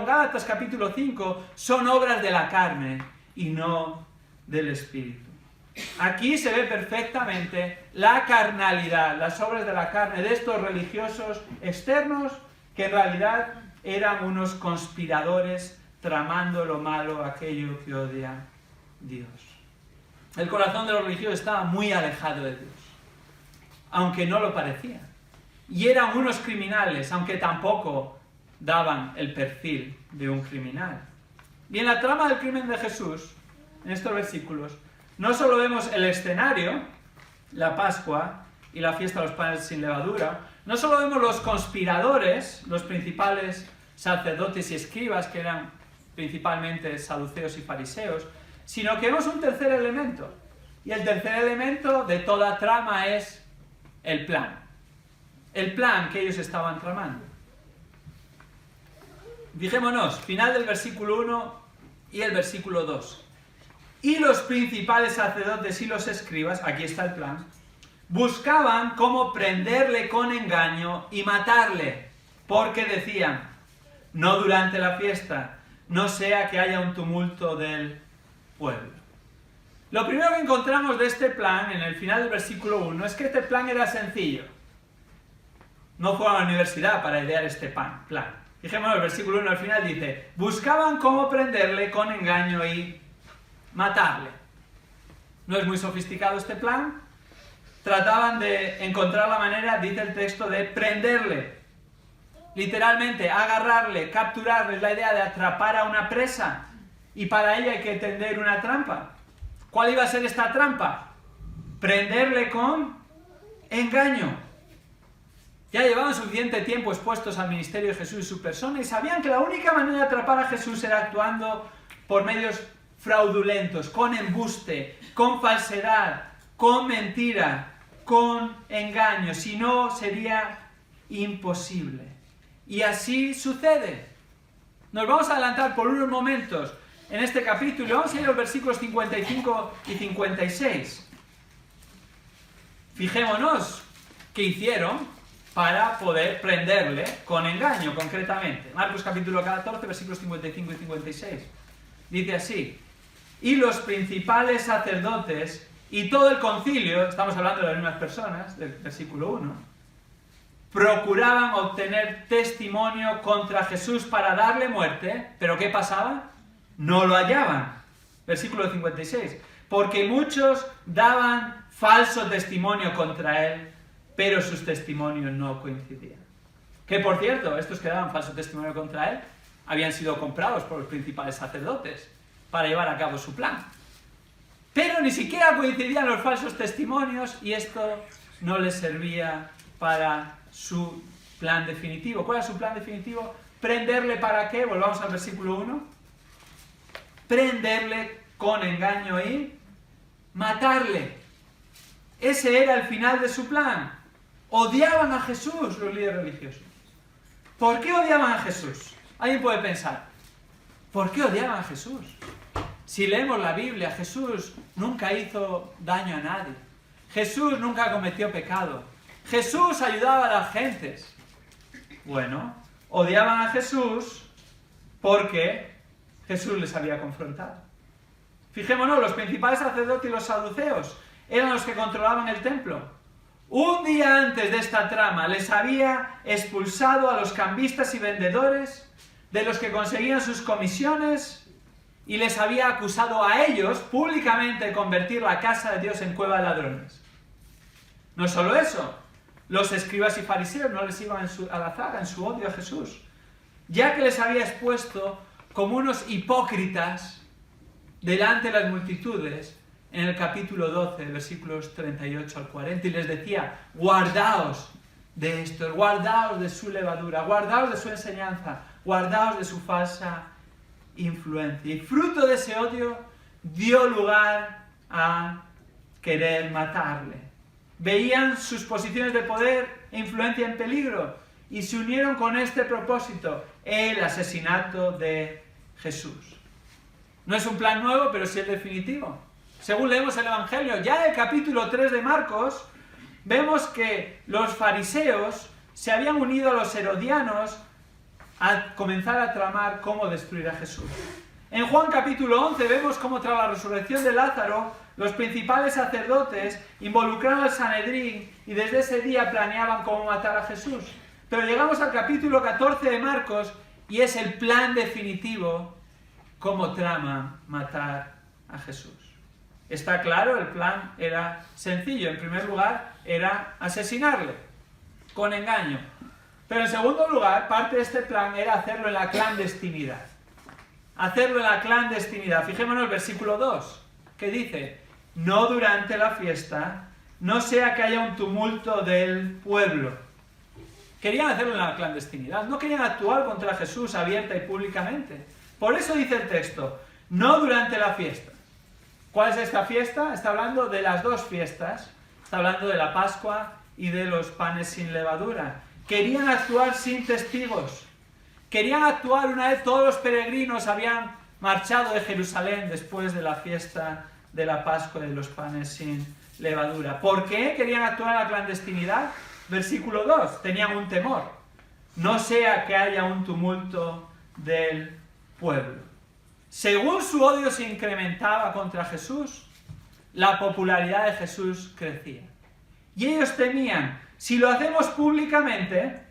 Gálatas capítulo 5, son obras de la carne y no del Espíritu. Aquí se ve perfectamente la carnalidad, las obras de la carne de estos religiosos externos que en realidad eran unos conspiradores tramando lo malo, aquello que odia Dios. El corazón de los religiosos estaba muy alejado de Dios, aunque no lo parecía. Y eran unos criminales, aunque tampoco daban el perfil de un criminal. Y en la trama del crimen de Jesús, en estos versículos, no solo vemos el escenario, la Pascua y la fiesta de los panes sin levadura, no solo vemos los conspiradores, los principales sacerdotes y escribas, que eran principalmente saduceos y fariseos, sino que vemos un tercer elemento. Y el tercer elemento de toda trama es el plan. El plan que ellos estaban tramando. Fijémonos, final del versículo 1 y el versículo 2. Y los principales sacerdotes y los escribas, aquí está el plan, buscaban cómo prenderle con engaño y matarle, porque decían, no durante la fiesta, no sea que haya un tumulto del pueblo. Lo primero que encontramos de este plan, en el final del versículo 1, es que este plan era sencillo. No fue a la universidad para idear este plan. Fijémonos, el versículo 1 al final dice, buscaban cómo prenderle con engaño y matarle. No es muy sofisticado este plan. Trataban de encontrar la manera, dice el texto, de prenderle. Literalmente, agarrarle, capturarle, es la idea de atrapar a una presa. Y para ello hay que tender una trampa. ¿Cuál iba a ser esta trampa? Prenderle con engaño. Ya llevaban suficiente tiempo expuestos al ministerio de Jesús y su persona y sabían que la única manera de atrapar a Jesús era actuando por medios fraudulentos, con embuste, con falsedad, con mentira, con engaño. Si no, sería imposible. Y así sucede. Nos vamos a adelantar por unos momentos en este capítulo y vamos a ir a los versículos 55 y 56. Fijémonos qué hicieron para poder prenderle con engaño, concretamente. Marcos capítulo 14, versículos 55 y 56. Dice así, y los principales sacerdotes y todo el concilio, estamos hablando de las mismas personas, del versículo 1, procuraban obtener testimonio contra Jesús para darle muerte, pero ¿qué pasaba? No lo hallaban. Versículo 56. Porque muchos daban falso testimonio contra él, pero sus testimonios no coincidían. Que por cierto, estos que daban falso testimonio contra él, habían sido comprados por los principales sacerdotes para llevar a cabo su plan. Pero ni siquiera coincidían los falsos testimonios y esto no les servía para su plan definitivo. ¿Cuál es su plan definitivo? ¿Prenderle para qué? Volvamos al versículo 1. Prenderle con engaño y matarle. Ese era el final de su plan. Odiaban a Jesús los líderes religiosos. ¿Por qué odiaban a Jesús? Alguien puede pensar, ¿por qué odiaban a Jesús? Si leemos la Biblia, Jesús nunca hizo daño a nadie. Jesús nunca cometió pecado. Jesús ayudaba a las gentes. Bueno, odiaban a Jesús porque Jesús les había confrontado. Fijémonos, los principales sacerdotes y los saduceos eran los que controlaban el templo. Un día antes de esta trama les había expulsado a los cambistas y vendedores, de los que conseguían sus comisiones, y les había acusado a ellos públicamente de convertir la casa de Dios en cueva de ladrones. No solo eso, los escribas y fariseos no les iban a la zaga en su odio a Jesús, ya que les había expuesto como unos hipócritas delante de las multitudes en el capítulo 12, versículos 38 al 40, y les decía, guardaos de esto, guardaos de su levadura, guardaos de su enseñanza, guardaos de su falsa influencia. Y fruto de ese odio dio lugar a querer matarle. Veían sus posiciones de poder e influencia en peligro y se unieron con este propósito, el asesinato de Jesús. No es un plan nuevo, pero sí el definitivo. Según leemos el Evangelio, ya en el capítulo 3 de Marcos, vemos que los fariseos se habían unido a los herodianos a comenzar a tramar cómo destruir a Jesús. En Juan capítulo 11 vemos cómo tras la resurrección de Lázaro, los principales sacerdotes involucraron al Sanedrín y desde ese día planeaban cómo matar a Jesús. Pero llegamos al capítulo 14 de Marcos y es el plan definitivo cómo trama matar a Jesús. Está claro, el plan era sencillo. En primer lugar, era asesinarle, con engaño. Pero en segundo lugar, parte de este plan era hacerlo en la clandestinidad. Hacerlo en la clandestinidad. Fijémonos el versículo 2, que dice: no durante la fiesta, no sea que haya un tumulto del pueblo. Querían hacerlo en la clandestinidad, no querían actuar contra Jesús abierta y públicamente. Por eso dice el texto, no durante la fiesta. ¿Cuál es esta fiesta? Está hablando de las dos fiestas. Está hablando de la Pascua y de los panes sin levadura. Querían actuar sin testigos. Querían actuar una vez todos los peregrinos habían marchado de Jerusalén después de la fiesta de la Pascua y de los panes sin levadura. ¿Por qué querían actuar en la clandestinidad? Versículo 2. Tenían un temor. No sea que haya un tumulto del pueblo. Según su odio se incrementaba contra Jesús, la popularidad de Jesús crecía. Y ellos temían, si lo hacemos públicamente,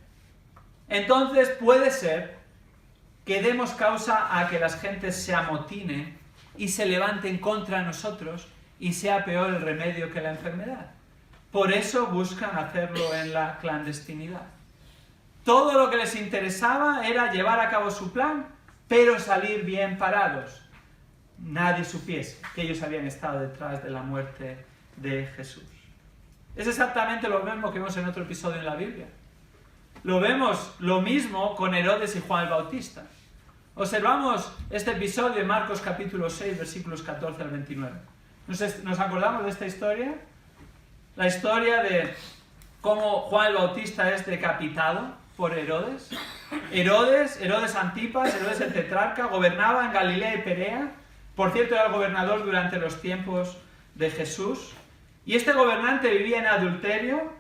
entonces puede ser que demos causa a que las gentes se amotinen y se levanten contra nosotros y sea peor el remedio que la enfermedad. Por eso buscan hacerlo en la clandestinidad. Todo lo que les interesaba era llevar a cabo su plan, pero salir bien parados. Nadie supiese que ellos habían estado detrás de la muerte de Jesús. Es exactamente lo mismo que vemos en otro episodio en la Biblia. Lo vemos lo mismo con Herodes y Juan el Bautista. Observamos este episodio en Marcos capítulo 6, versículos 14 al 29. ¿Nos acordamos de esta historia? La historia de cómo Juan el Bautista es decapitado por Herodes. Herodes Antipas, Herodes el tetrarca, gobernaba en Galilea y Perea. Por cierto, era el gobernador durante los tiempos de Jesús. Y este gobernante vivía en adulterio,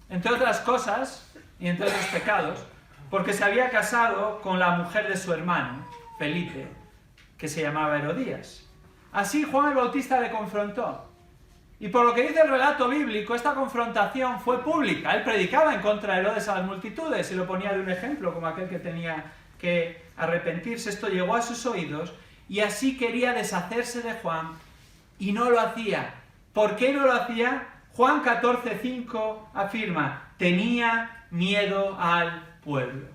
entre otras cosas, y entre otros pecados, porque se había casado con la mujer de su hermano, Felipe, que se llamaba Herodías. Así Juan el Bautista le confrontó. Y por lo que dice el relato bíblico, esta confrontación fue pública. Él predicaba en contra de Herodes a las multitudes y lo ponía de un ejemplo, como aquel que tenía que arrepentirse. Esto llegó a sus oídos y así quería deshacerse de Juan y no lo hacía. ¿Por qué no lo hacía? Juan 14:5 afirma, tenía miedo al pueblo.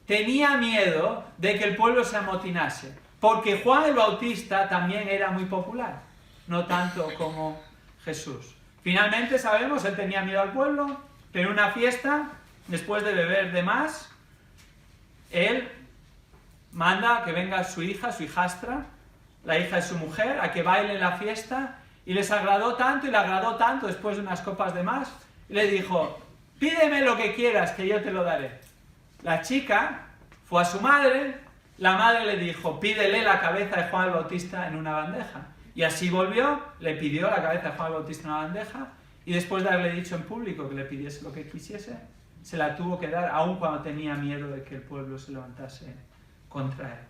Tenía miedo de que el pueblo se amotinase, porque Juan el Bautista también era muy popular, no tanto como Jesús. Finalmente sabemos, él tenía miedo al pueblo, pero en una fiesta, después de beber de más, él manda que venga su hija, su hijastra, la hija de su mujer, a que baile en la fiesta, y les agradó tanto, y le agradó tanto después de unas copas de más, y le dijo, pídeme lo que quieras, que yo te lo daré. La chica fue a su madre, la madre le dijo, pídele la cabeza de Juan el Bautista en una bandeja. Y así volvió, le pidió la cabeza de Juan el Bautista en una bandeja, y después de haberle dicho en público que le pidiese lo que quisiese, se la tuvo que dar, aun cuando tenía miedo de que el pueblo se levantase contra él.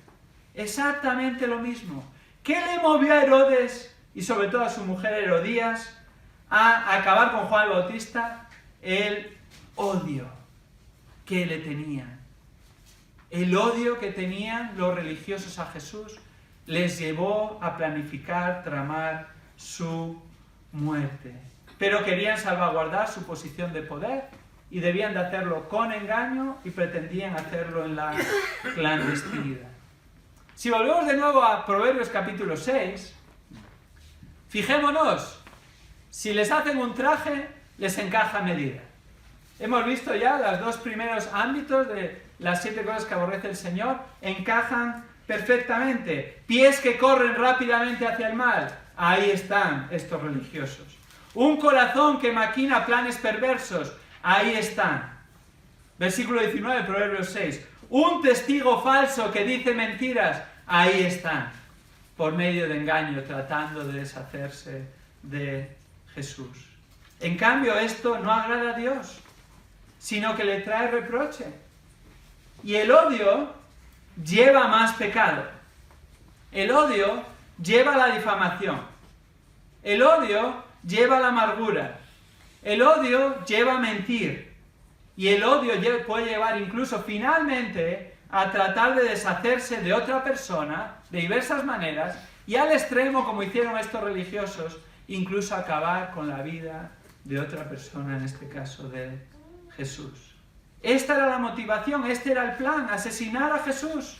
Exactamente lo mismo. ¿Qué le movió a Herodes, y sobre todo a su mujer Herodías, a acabar con Juan el Bautista? El odio que le tenían. El odio que tenían los religiosos a Jesús les llevó a planificar, tramar su muerte. Pero querían salvaguardar su posición de poder y debían de hacerlo con engaño y pretendían hacerlo en la clandestinidad. Si volvemos de nuevo a Proverbios capítulo 6, fijémonos, si les hacen un traje, les encaja a medida. Hemos visto ya los dos primeros ámbitos de las 7 cosas que aborrece el Señor, encajan perfectamente. Pies que corren rápidamente hacia el mal, ahí están estos religiosos. Un corazón que maquina planes perversos, ahí están. Versículo 19, Proverbios 6. Un testigo falso que dice mentiras, ahí están. Por medio de engaño, tratando de deshacerse de Jesús. En cambio, esto no agrada a Dios, sino que le trae reproche. Y el odio lleva más pecado. El odio lleva a la difamación. El odio lleva a la amargura. El odio lleva a mentir. Y el odio puede llevar incluso finalmente a tratar de deshacerse de otra persona de diversas maneras y al extremo, como hicieron estos religiosos, incluso acabar con la vida de otra persona, en este caso de Jesús. Esta era la motivación, este era el plan, asesinar a Jesús,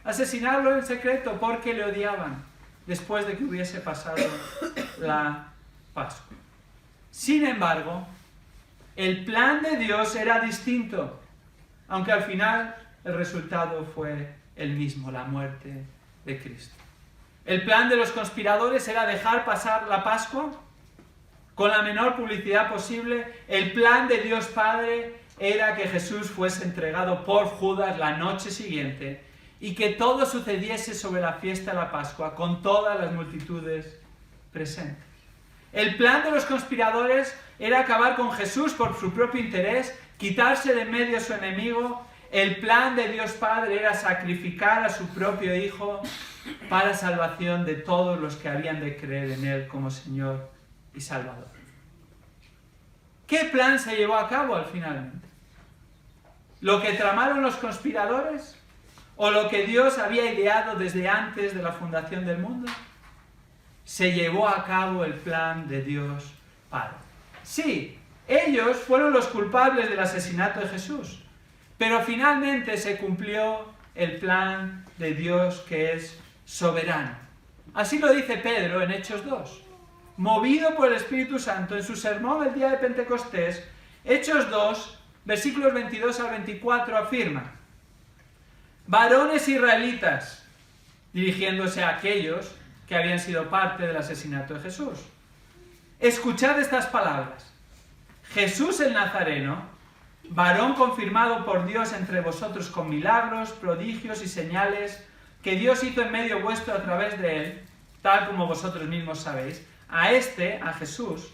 asesinarlo en secreto porque le odiaban después de que hubiese pasado la Pascua. Sin embargo, el plan de Dios era distinto, aunque al final el resultado fue el mismo, la muerte de Cristo. El plan de los conspiradores era dejar pasar la Pascua con la menor publicidad posible. El plan de Dios Padre era que Jesús fuese entregado por Judas la noche siguiente y que todo sucediese sobre la fiesta de la Pascua con todas las multitudes presentes. El plan de los conspiradores era acabar con Jesús por su propio interés, quitarse de en medio a su enemigo. El plan de Dios Padre era sacrificar a su propio Hijo para salvación de todos los que habían de creer en Él como Señor y Salvador. ¿Qué plan se llevó a cabo al finalmente? ¿Lo que tramaron los conspiradores? ¿O lo que Dios había ideado desde antes de la fundación del mundo? Se llevó a cabo el plan de Dios Padre. Sí, ellos fueron los culpables del asesinato de Jesús, pero finalmente se cumplió el plan de Dios que es soberano. Así lo dice Pedro en Hechos 2. Movido por el Espíritu Santo en su sermón el día de Pentecostés, Hechos 2, versículos 22 al 24 afirma: varones israelitas, dirigiéndose a aquellos que habían sido parte del asesinato de Jesús, escuchad estas palabras. Jesús el Nazareno, varón confirmado por Dios entre vosotros con milagros, prodigios y señales que Dios hizo en medio vuestro a través de él, tal como vosotros mismos sabéis, a Jesús,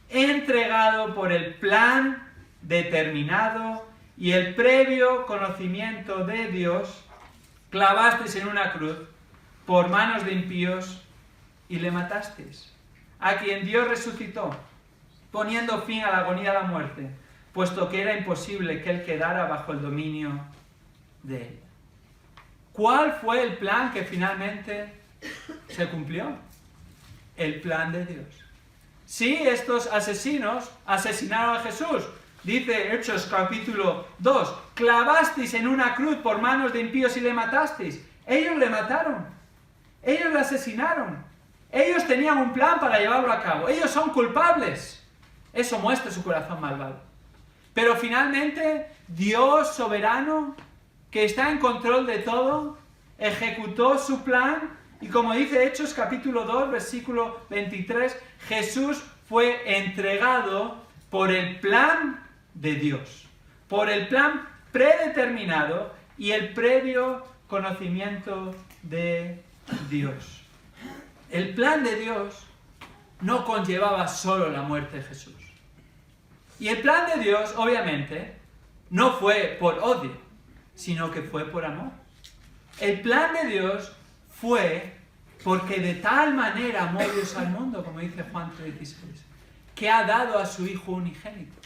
entregado por el plan determinado y el previo conocimiento de Dios, clavasteis en una cruz por manos de impíos y le matasteis, a quien Dios resucitó, poniendo fin a la agonía de la muerte, puesto que era imposible que él quedara bajo el dominio de él. ¿Cuál fue el plan que finalmente se cumplió? El plan de Dios. Sí, estos asesinos asesinaron a Jesús. Dice Hechos capítulo 2, clavasteis en una cruz por manos de impíos y le matasteis. Ellos le mataron. Ellos le asesinaron. Ellos tenían un plan para llevarlo a cabo. Ellos son culpables. Eso muestra su corazón malvado. Pero finalmente, Dios soberano, que está en control de todo, ejecutó su plan. Y como dice Hechos capítulo 2, versículo 23, Jesús fue entregado por el plan de Dios, por el plan predeterminado y el previo conocimiento de Dios. El plan de Dios no conllevaba solo la muerte de Jesús. Y el plan de Dios, obviamente, no fue por odio, sino que fue por amor. El plan de Dios fue porque de tal manera amó Dios al mundo, como dice Juan 3:16, que ha dado a su Hijo unigénito,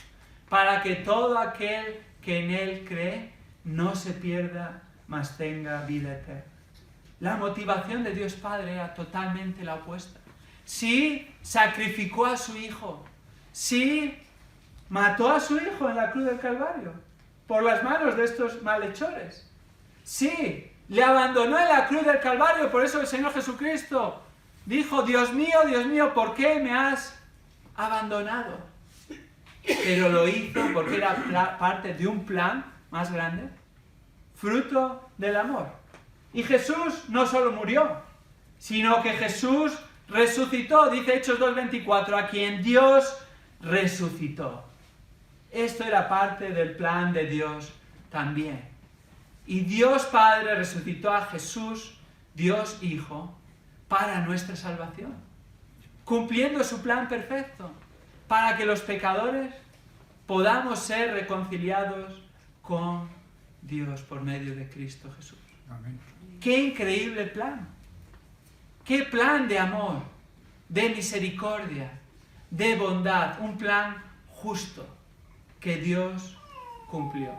para que todo aquel que en Él cree no se pierda, mas tenga vida eterna. La motivación de Dios Padre era totalmente la opuesta. Sí, sacrificó a su Hijo. Sí, mató a su Hijo en la cruz del Calvario, por las manos de estos malhechores. Sí, le abandonó en la cruz del Calvario, por eso el Señor Jesucristo dijo: Dios mío, ¿por qué me has abandonado? Pero lo hizo porque era parte de un plan más grande, fruto del amor. Y Jesús no solo murió, sino que Jesús resucitó, dice Hechos 2:24, a quien Dios resucitó. Esto era parte del plan de Dios también. Y Dios Padre resucitó a Jesús, Dios Hijo, para nuestra salvación, cumpliendo su plan perfecto, para que los pecadores podamos ser reconciliados con Dios por medio de Cristo Jesús. Amén. ¡Qué increíble plan! ¡Qué plan de amor, de misericordia, de bondad! Un plan justo que Dios cumplió.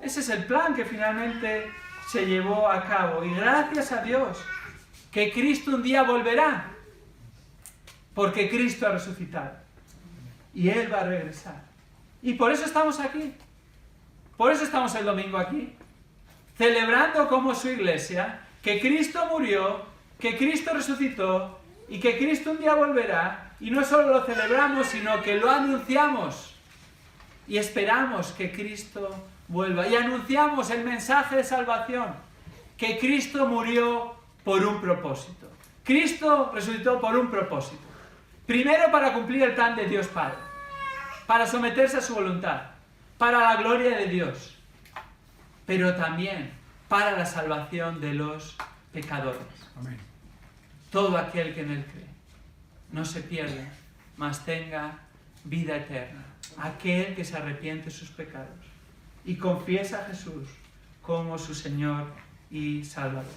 Ese es el plan que finalmente se llevó a cabo. Y gracias a Dios que Cristo un día volverá, porque Cristo ha resucitado. Y Él va a regresar. Y por eso estamos aquí. Por eso estamos el domingo aquí. Celebrando como su iglesia que Cristo murió, que Cristo resucitó y que Cristo un día volverá. Y no solo lo celebramos, sino que lo anunciamos. Y esperamos que Cristo vuelva. Y anunciamos el mensaje de salvación. Que Cristo murió por un propósito. Cristo resucitó por un propósito. Primero para cumplir el plan de Dios Padre. Para someterse a su voluntad. Para la gloria de Dios. Pero también para la salvación de los pecadores. Amén. Todo aquel que en Él cree no se pierde, mas tenga vida eterna. Aquel que se arrepiente de sus pecados y confiesa a Jesús como su Señor y Salvador.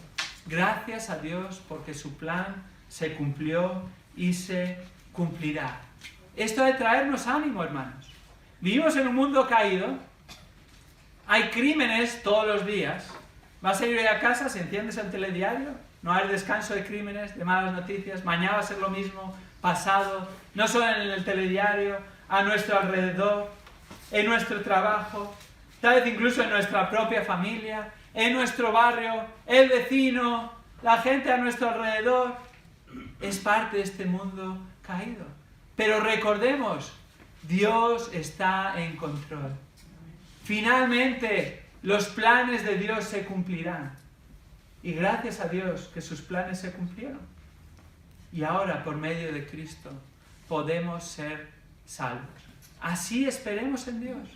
Gracias a Dios porque su plan se cumplió y se cumplirá. Esto ha de traernos ánimo, hermanos. Vivimos en un mundo caído. Hay crímenes todos los días. Vas a ir a casa, si enciendes el telediario, no hay descanso de crímenes, de malas noticias. Mañana va a ser lo mismo, pasado, no solo en el telediario, a nuestro alrededor, en nuestro trabajo, tal vez incluso en nuestra propia familia, en nuestro barrio, el vecino, la gente a nuestro alrededor. Es parte de este mundo caído. Pero recordemos, Dios está en control. Finalmente, los planes de Dios se cumplirán. Y gracias a Dios que sus planes se cumplieron. Y ahora, por medio de Cristo, podemos ser salvos. Así esperemos en Dios.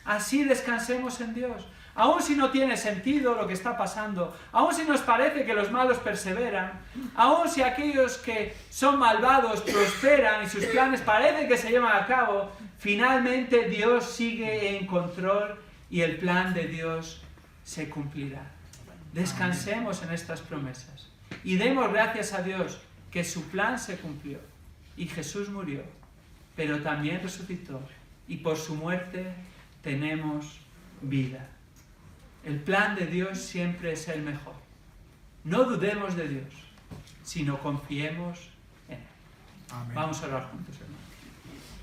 Así descansemos en Dios. Aun si no tiene sentido lo que está pasando, aun si nos parece que los malos perseveran, aun si aquellos que son malvados prosperan y sus planes parecen que se llevan a cabo, finalmente Dios sigue en control y el plan de Dios se cumplirá. Descansemos en estas promesas y demos gracias a Dios que su plan se cumplió y Jesús murió, pero también resucitó y por su muerte tenemos vida. El plan de Dios siempre es el mejor. No dudemos de Dios, sino confiemos en Él. Amén. Vamos a orar juntos, hermanos.